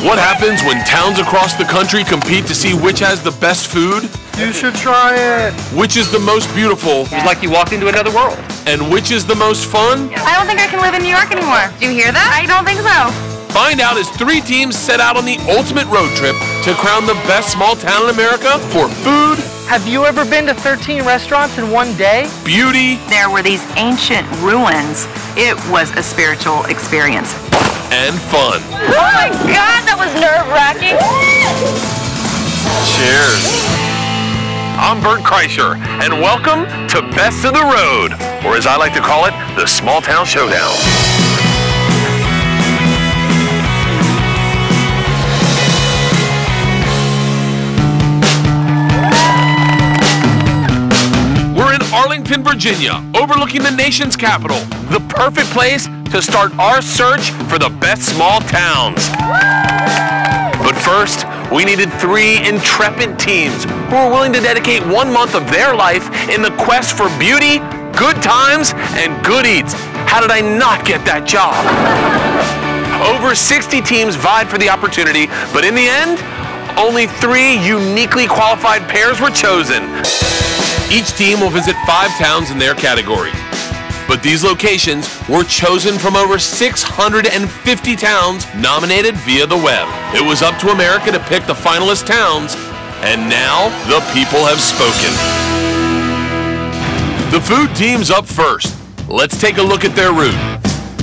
What happens when towns across the country compete to see which has the best food? You should try it. Which is the most beautiful? It was like you walked into another world. And which is the most fun? I don't think I can live in New York anymore. Do you hear that? I don't think so. Find out as 3 teams set out on the ultimate road trip to crown the best small town in America for food. Have you ever been to 13 restaurants in one day? Beauty. There were these ancient ruins. It was a spiritual experience. And fun. Oh my God, that was nerve-wracking. Cheers. I'm Bert Kreischer, and welcome to Best of the Road, or as I like to call it, the Small Town Showdown. We're in Arlington, Virginia, overlooking the nation's capital, the perfect place to start our search for the best small towns. But first, we needed 3 intrepid teams who were willing to dedicate 1 month of their life in the quest for beauty, good times, and good eats. How did I not get that job? Over 60 teams vied for the opportunity, but in the end, only 3 uniquely qualified pairs were chosen. Each team will visit 5 towns in their category. But these locations were chosen from over 650 towns nominated via the web. It was up to America to pick the finalist towns, and now the people have spoken. The food team's up first. Let's take a look at their route.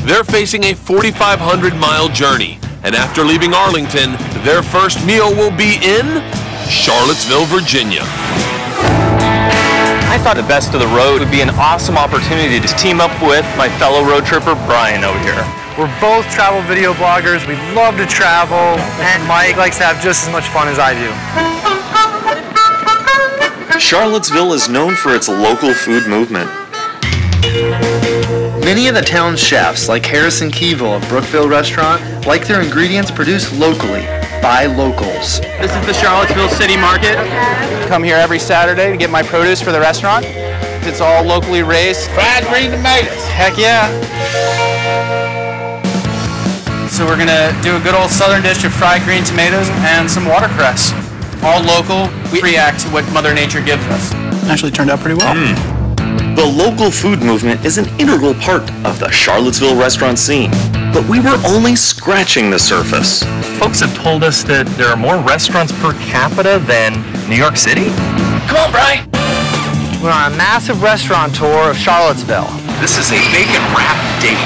They're facing a 4,500-mile journey, and after leaving Arlington, their first meal will be in Charlottesville, Virginia. I thought the Best of the Road would be an awesome opportunity to team up with my fellow road tripper, Brian, over here. We're both travel video bloggers. We love to travel, and Mike likes to have just as much fun as I do. Charlottesville is known for its local food movement. Many of the town's chefs, like Harrison Keevil of Brookville Restaurant, like their ingredients produced locally by locals. This is the Charlottesville City Market. Come here every Saturday to get my produce for the restaurant. It's all locally raised. Fried green tomatoes. Heck yeah. So we're gonna do a good old southern dish of fried green tomatoes and some watercress. All local. We react to what Mother Nature gives us. Actually turned out pretty well. The local food movement is an integral part of the Charlottesville restaurant scene, but we were only scratching the surface. Folks have told us that there are more restaurants per capita than New York City. Come on, Brian. We're on a massive restaurant tour of Charlottesville. This is a bacon wrap date.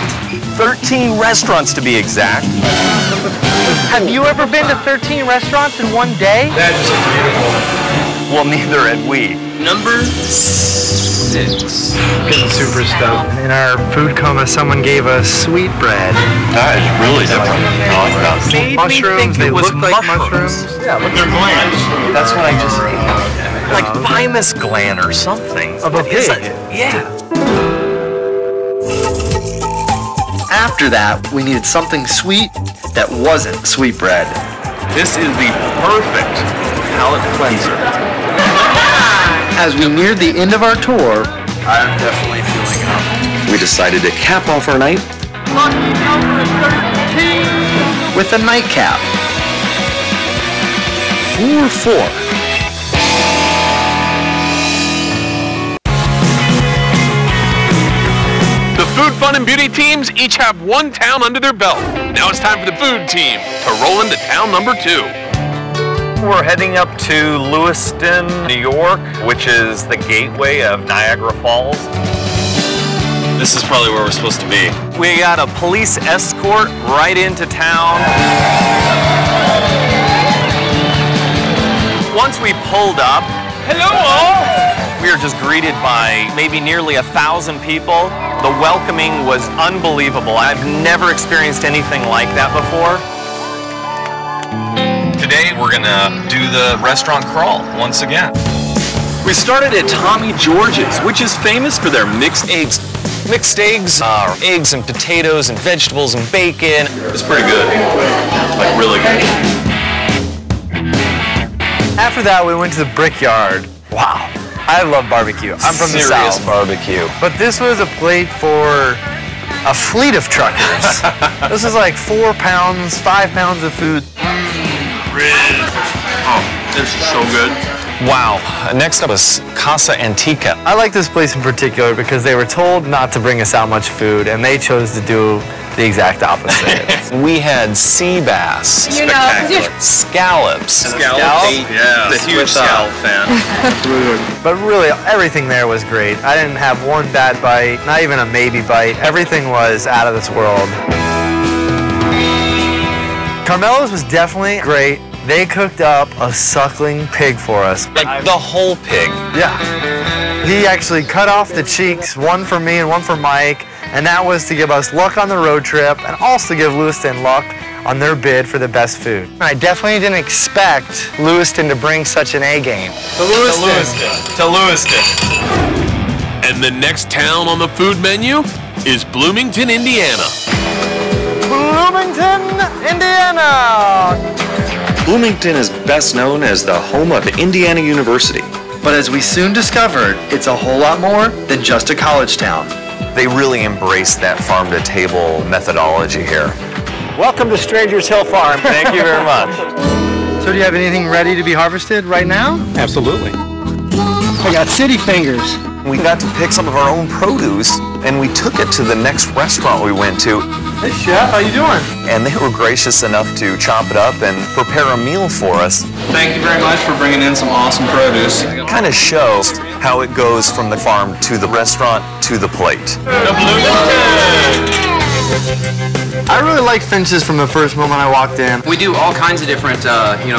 13 restaurants to be exact. Have you ever been to 13 restaurants in one day? That's beautiful. Well, neither had we. Number 6. Getting super stoked. In our food coma, someone gave us sweetbread. That is really different. I like that. Mushrooms, they look like mushrooms. Yeah, look, they're glands. That's what I just ate. Like thymus gland or something. Of a pig. Yeah. After that, we needed something sweet that wasn't sweetbread. This is the perfect palate cleanser. As we neared the end of our tour, I'm definitely feeling up. We decided to cap off our night with a nightcap. or 4. The Food, Fun, and Beauty teams each have 1 town under their belt. Now it's time for the food team to roll into town number 2. We're heading up to Lewiston, New York, which is the gateway of Niagara Falls. This is probably where we're supposed to be. We got a police escort right into town. Once we pulled up, hello all! We were just greeted by maybe nearly 1,000 people. The welcoming was unbelievable. I've never experienced anything like that before. Today we're gonna do the restaurant crawl once again. We started at Tommy George's, which is famous for their mixed eggs. Mixed eggs are eggs and potatoes and vegetables and bacon. It's pretty good, like really good. After that, we went to the Brickyard. Wow, I love barbecue. I'm from the South. Serious barbecue. But this was a plate for a fleet of truckers. This is like 4 pounds, 5 pounds of food. Oh, this is so good. Wow. Next up is Casa Antica. I like this place in particular because they were told not to bring us out much food, and they chose to do the exact opposite. We had sea bass, You know, scallops. Scallop? Yeah. The huge scallop fan. But really, everything there was great. I didn't have one bad bite, not even a maybe bite. Everything was out of this world. Carmelo's was definitely great. They cooked up a suckling pig for us. Like the whole pig. Yeah. He actually cut off the cheeks, one for me and one for Mike, and that was to give us luck on the road trip and also give Lewiston luck on their bid for the best food. I definitely didn't expect Lewiston to bring such an A game. To Lewiston. And the next town on the food menu is Bloomington, Indiana. Bloomington, Indiana! Bloomington is best known as the home of Indiana University. But as we soon discovered, it's a whole lot more than just a college town. They really embraced that farm-to-table methodology here. Welcome to Strangers Hill Farm. Thank you very much. So do you have anything ready to be harvested right now? Absolutely. I got city fingers. We got to pick some of our own produce, and we took it to the next restaurant we went to. Hey chef, how you doing? And they were gracious enough to chop it up and prepare a meal for us. Thank you very much for bringing in some awesome produce. It kind of shows how it goes from the farm to the restaurant to the plate. I really liked Finch's from the first moment I walked in. We do all kinds of different,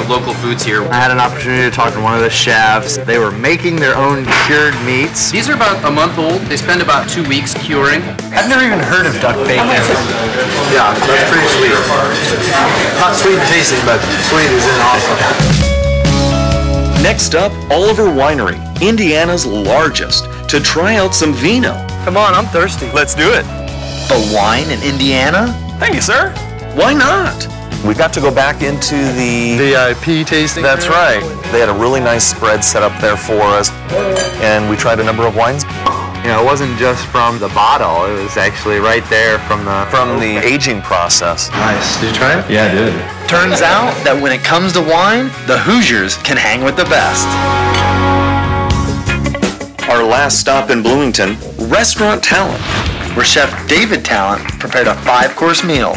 local foods here. I had an opportunity to talk to one of the chefs. They were making their own cured meats. These are about a month old. They spend about 2 weeks curing. I've never even heard of duck bacon. Yeah, that's pretty sweet. Not sweet and tasty, but sweet is awesome. Next up, Oliver Winery, Indiana's largest, to try out some vino. Come on, I'm thirsty. Let's do it. But wine in Indiana? Thank you, sir. Why not? We got to go back into the VIP tasting. That's right. They had a really nice spread set up there for us, and we tried a number of wines. You know, it wasn't just from the bottle. It was actually right there from the aging process. Nice. Did you try it? Yeah, I did. Turns out that when it comes to wine, the Hoosiers can hang with the best. Our last stop in Bloomington, Restaurant Talent, where Chef David Talent prepared a 5-course meal.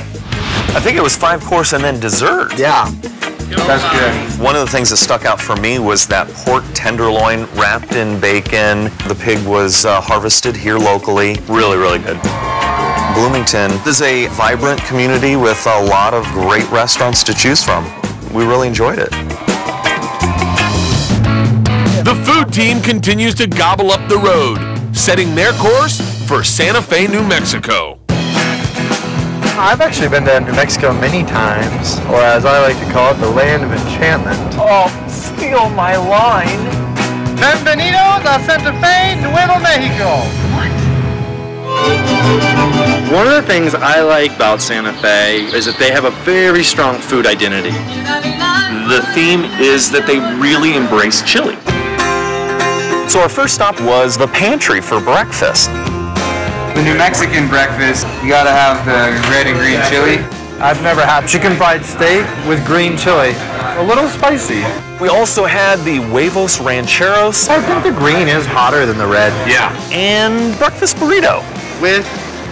I think it was 5-course and then dessert. Yeah. That's good. One of the things that stuck out for me was that pork tenderloin wrapped in bacon. The pig was harvested here locally. Really, really good. Bloomington is a vibrant community with a lot of great restaurants to choose from. We really enjoyed it. The food team continues to gobble up the road, setting their course for Santa Fe, New Mexico. I've actually been to New Mexico many times, or as I like to call it, the land of enchantment. Oh, steal my line. Bienvenidos a Santa Fe, Nuevo Mexico. One of the things I like about Santa Fe is that they have a very strong food identity. The theme is that they really embrace chili. So our first stop was the pantry for breakfast. The New Mexican breakfast, you gotta have the red and green chili. I've never had chicken fried steak with green chili. A little spicy. We also had the huevos rancheros. I think the green is hotter than the red. Yeah. And breakfast burrito. With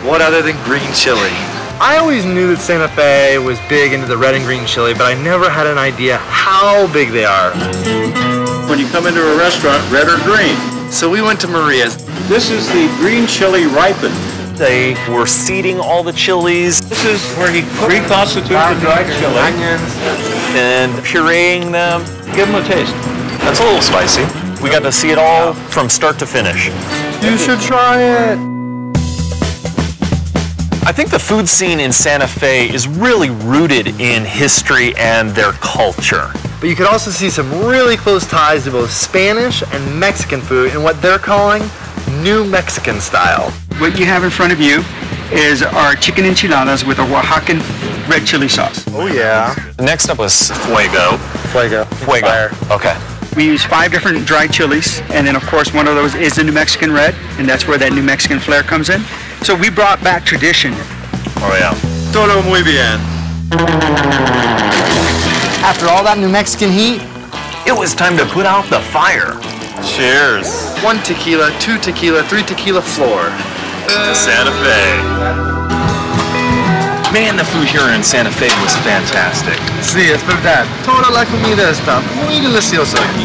what other than green chili? I always knew that Santa Fe was big into the red and green chili, but I never had an idea how big they are. When you come into a restaurant, red or green. So we went to Maria's. This is the green chili ripened. They were seeding all the chilies. This is where he reconstitutes the dried chili. Onions. And pureeing them. Give them a taste. That's a little spicy. We got to see it all from start to finish. You should try it. I think the food scene in Santa Fe is really rooted in history and their culture. But you could also see some really close ties to both Spanish and Mexican food in what they're calling New Mexican style. What you have in front of you is our chicken enchiladas with a Oaxacan red chili sauce. Oh yeah. Next up was fuego. Fuego. Fuego. Okay. We use 5 different dry chilies, and then of course one of those is the New Mexican red, and that's where that New Mexican flair comes in. So we brought back tradition. Oh yeah. Todo muy bien. After all that New Mexican heat, It was time to put out the fire. Cheers. 1 tequila, 2 tequila, 3 tequila floor. To Santa Fe. Man, the food here in Santa Fe was fantastic. Sí, es verdad. Toda la comida está muy deliciosa aquí.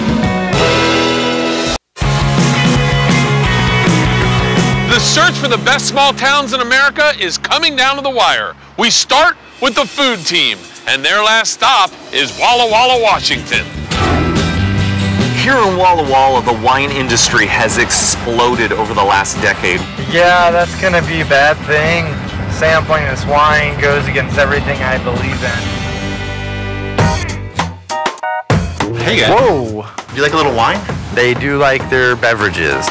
The search for the best small towns in America is coming down to the wire. We start with the food team, and their last stop is Walla Walla, Washington. Here in Walla Walla, the wine industry has exploded over the last decade. yeah, that's gonna be a bad thing. Sampling this wine goes against everything I believe in. Hey guys. Whoa! Do you like a little wine? They do like their beverages.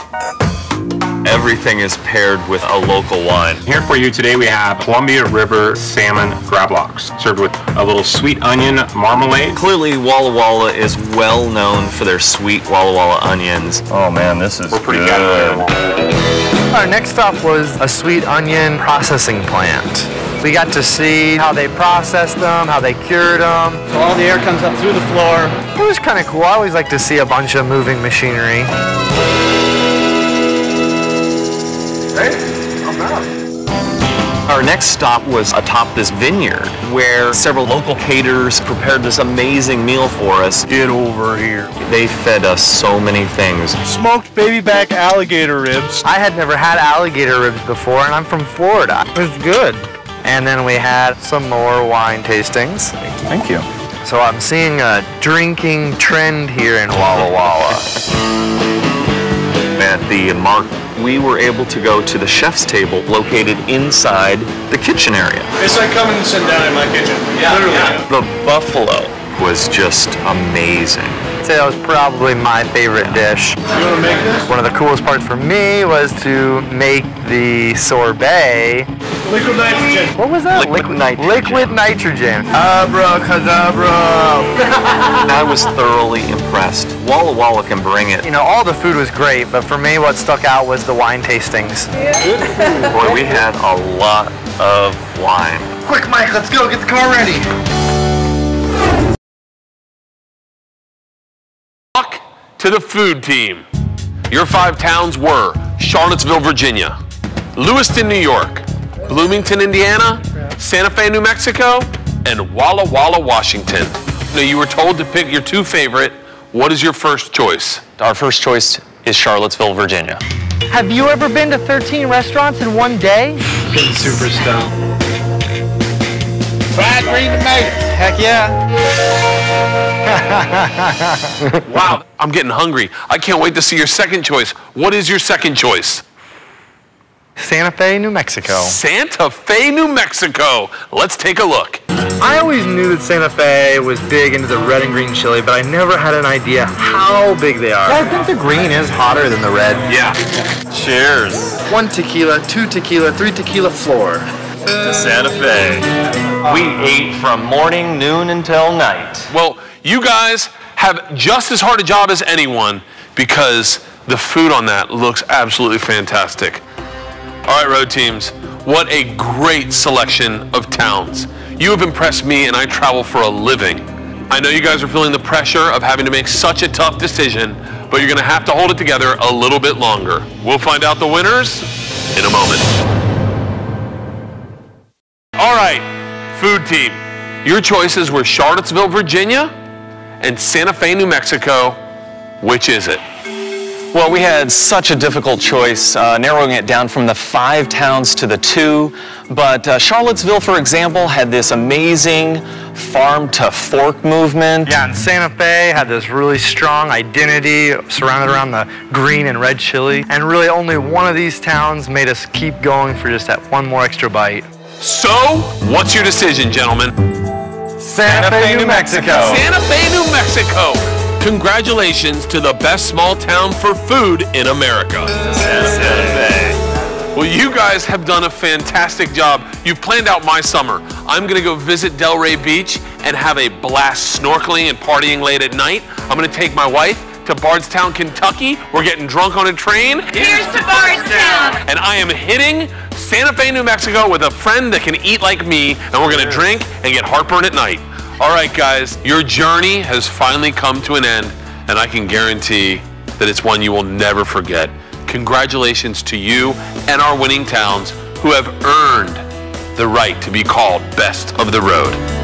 Everything is paired with a local wine. Here for you today we have Columbia River salmon gravlax, served with a little sweet onion marmalade. Clearly, Walla Walla is well known for their sweet Walla Walla onions. Oh man, this is pretty good. Our next stop was a sweet onion processing plant. We got to see how they processed them, how they cured them. So all the air comes up through the floor. It was kind of cool. I always like to see a bunch of moving machinery. Our next stop was atop this vineyard where several local caterers prepared this amazing meal for us. Get over here. They fed us so many things. Smoked baby back alligator ribs. I had never had alligator ribs before, and I'm from Florida. It was good. And then we had some more wine tastings. Thank you. So I'm seeing a drinking trend here in Walla Walla. At the Mark, we were able to go to the chef's table located inside the kitchen area. It's like coming and sitting down in my kitchen. Literally. The buffalo was just amazing. I'd say that was probably my favorite dish. You want to make this? One of the coolest parts for me was to make the sorbet. Liquid nitrogen. What was that? Liquid nitrogen. Liquid nitrogen. Abracadabra. I was thoroughly impressed. Walla Walla can bring it. You know, all the food was great, but for me what stuck out was the wine tastings. Boy, we had a lot of wine. Quick, Mike, let's go. Get the car ready. To the food team. Your 5 towns were Charlottesville, Virginia, Lewiston, New York, Bloomington, Indiana, Santa Fe, New Mexico, and Walla Walla, Washington. Now, you were told to pick your 2 favorite. What is your first choice? Our first choice is Charlottesville, Virginia. Have you ever been to 13 restaurants in one day? Getting super stoned. Fried green tomatoes. Heck yeah. Wow, I'm getting hungry. I can't wait to see your second choice. What is your second choice? Santa Fe, New Mexico. Santa Fe, New Mexico. Let's take a look. I always knew that Santa Fe was big into the red and green chili, but I never had an idea how big they are. I think the green is hotter than the red. Yeah. Cheers. 1 tequila, 2 tequila, 3 tequila floor. To Santa Fe. We ate from morning, noon, until night. Well, you guys have just as hard a job as anyone because the food on that looks absolutely fantastic. All right, road teams, what a great selection of towns. You have impressed me, and I travel for a living. I know you guys are feeling the pressure of having to make such a tough decision, but you're gonna have to hold it together a little bit longer. We'll find out the winners in a moment. All right, food team. Your choices were Charlottesville, Virginia, and Santa Fe, New Mexico. Which is it? Well, we had such a difficult choice, narrowing it down from the 5 towns to the 2. But Charlottesville, for example, had this amazing farm-to-fork movement. Yeah, and Santa Fe had this really strong identity surrounded around the green and red chili. And really only one of these towns made us keep going for just that one more extra bite. So, what's your decision, gentlemen? Santa Fe, New Mexico. Santa Fe, New Mexico. Congratulations to the best small town for food in America. Santa Fe. Well, you guys have done a fantastic job. You've planned out my summer. I'm gonna go visit Delray Beach and have a blast snorkeling and partying late at night. I'm gonna take my wife to Bardstown, Kentucky. We're getting drunk on a train. Here's to Bardstown. And I am hitting Santa Fe, New Mexico with a friend that can eat like me, and we're gonna drink and get heartburn at night. All right, guys, your journey has finally come to an end, and I can guarantee that it's one you will never forget. Congratulations to you and our winning towns who have earned the right to be called Best of the Road.